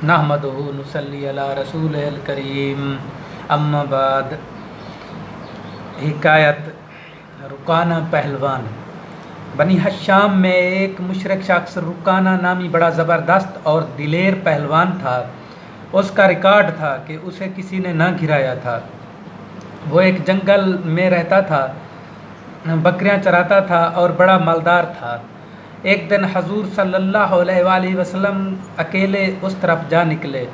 नहमदुहु नुसल्ली अला रसूलिल करीम, अम्मा बाद। हिकायत रुकाना पहलवान। बनी हश्शाम में एक मुशरिक शख्स रुकाना नामी बड़ा ज़बरदस्त और दिलेर पहलवान था। उसका रिकॉर्ड था कि उसे किसी ने न गिराया था। वो एक जंगल में रहता था, बकरियां चराता था और बड़ा मालदार था। एक दिन हजूर सल्लल्लाहु अलैहि वसल्लम अकेले उस तरफ जा निकले।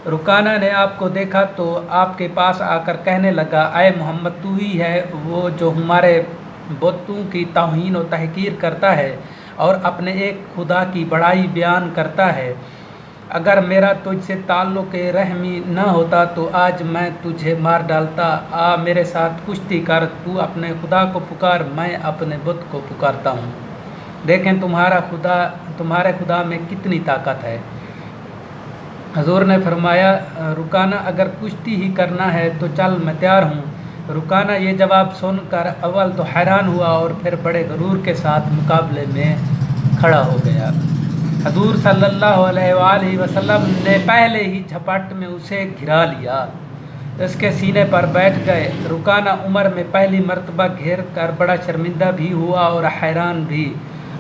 रुकाना ने आपको देखा तो आपके पास आकर कहने लगा, आए मोहम्मद, तू ही है वो जो हमारे बुतों की तौहीन और तहकीर करता है और अपने एक खुदा की बड़ाई बयान करता है। अगर मेरा तुझसे ताल्लुक़ रहमी न होता तो आज मैं तुझे मार डालता। आ मेरे साथ कुश्ती कर, तू अपने खुदा को पुकार, मैं अपने बुत को पुकारता हूँ। देखें तुम्हारे खुदा में कितनी ताकत है। हजूर ने फरमाया, रुकाना, अगर कुश्ती ही करना है तो चल, मैं तैयार हूँ। रुकाना ये जवाब सुनकर अव्वल तो हैरान हुआ और फिर बड़े गरूर के साथ मुकाबले में खड़ा हो गया। हजूर सल्लल्लाहु अलैहि वसल्लम ने पहले ही झपट में उसे घिरा लिया, उसके सीने पर बैठ गए। रुकाना उमर में पहली मर्तबा घेर कर बड़ा शर्मिंदा भी हुआ और हैरान भी,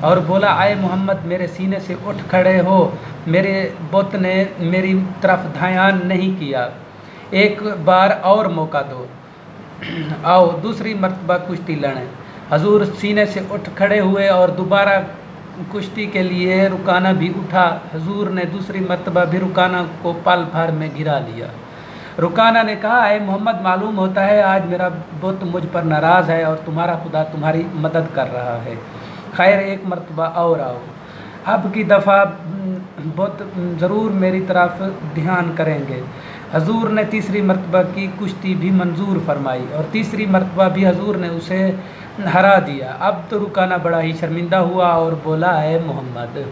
और बोला, आए मोहम्मद, मेरे सीने से उठ खड़े हो, मेरे बुत ने मेरी तरफ ध्यान नहीं किया, एक बार और मौका दो, आओ दूसरी मर्तबा कुश्ती लड़ें। हजूर सीने से उठ खड़े हुए और दोबारा कुश्ती के लिए रुकाना भी उठा। हजूर ने दूसरी मर्तबा भी रुकाना को पल भर में गिरा लिया। रुकाना ने कहा, है मोहम्मद, मालूम होता है आज मेरा बुत मुझ पर नाराज़ है और तुम्हारा खुदा तुम्हारी मदद कर रहा है। खैर, एक मर्तबा और आओ, अब की दफ़ा बुत ज़रूर मेरी तरफ ध्यान करेंगे। हजूर ने तीसरी मर्तबा की कुश्ती भी मंजूर फरमाई और तीसरी मर्तबा भी हजूर ने उसे हरा दिया। अब तो रुकाना बड़ा ही शर्मिंदा हुआ और बोला, है मोहम्मद,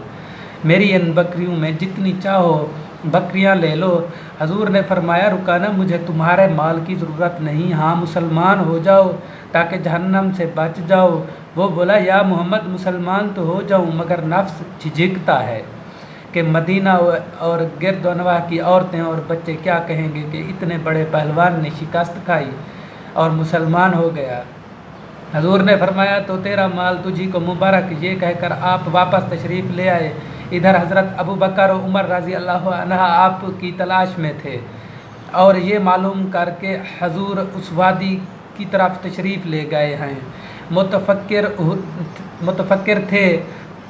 मेरी इन बकरियों में जितनी चाहो बकरियां ले लो। हजूर ने फरमाया, रुकाना, मुझे तुम्हारे माल की ज़रूरत नहीं, हाँ मुसलमान हो जाओ ताकि जहन्नम से बच जाओ। वो बोला, या मोहम्मद, मुसलमान तो हो जाऊँ मगर नफ्स झिझकता है कि मदीना और गिरदनवा की औरतें और बच्चे क्या कहेंगे कि इतने बड़े पहलवान ने शिकस्त खाई और मुसलमान हो गया। हजूर ने फरमाया, तो तेरा माल तुझी को मुबारक। ये कहकर आप वापस तशरीफ़ ले आए। इधर हज़रत अबू बकर और उमर रज़ी अल्लाह अन्हा आपकी तलाश में थे और ये मालूम करके हजूर उस वादी की तरफ तशरीफ़ ले गए हैं। मुतफक्किर थे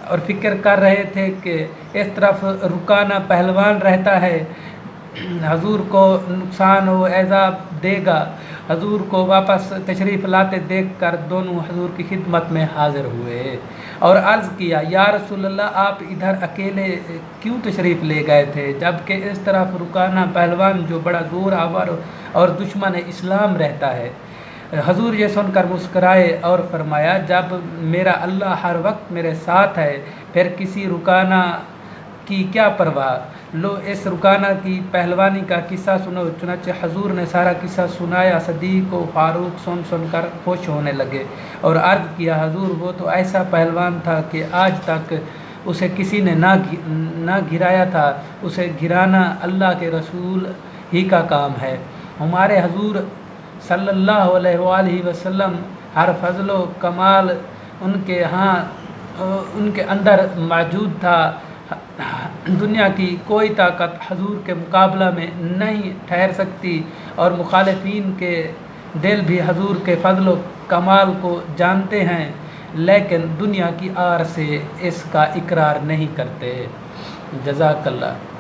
और फ़िक्र कर रहे थे कि इस तरफ रुकाना पहलवान रहता है, हजूर को नुकसान हो ऐज़ा देगा। हजूर को वापस तशरीफ़ लाते देख कर दोनों हजूर की खिदमत में हाज़िर हुए और अर्ज़ किया, या रसूलल्लाह, आप इधर अकेले क्यों तशरीफ़ ले गए थे, जबकि इस तरफ रुकाना पहलवान जो बड़ा ज़ोर आवर और दुश्मन इस्लाम रहता है। हजूर ये सुनकर मुस्कराए और फरमाया, जब मेरा अल्लाह हर वक्त मेरे साथ है फिर किसी रुकाना की क्या परवाह। लो, इस रुकाना की पहलवानी का किस्सा सुनो। चुनांचे हजूर ने सारा किस्सा सुनाया। सदीक व फारूक सुनकर खुश होने लगे और अर्ज़ किया, हजूर, वो तो ऐसा पहलवान था कि आज तक उसे किसी ने ना गिराया था, उसे गिराना अल्लाह के रसूल ही का काम है। हमारे हजूर सल्लल्लाहु अलैहि वसल्लम हर फजल व कमाल उनके अंदर मौजूद था। दुनिया की कोई ताकत हजूर के मुकाबला में नहीं ठहर सकती और मुखालिफीन के दिल भी हजूर के फजल व कमाल को जानते हैं, लेकिन दुनिया की आर से इसका इकरार नहीं करते। जज़ाकल्लाह।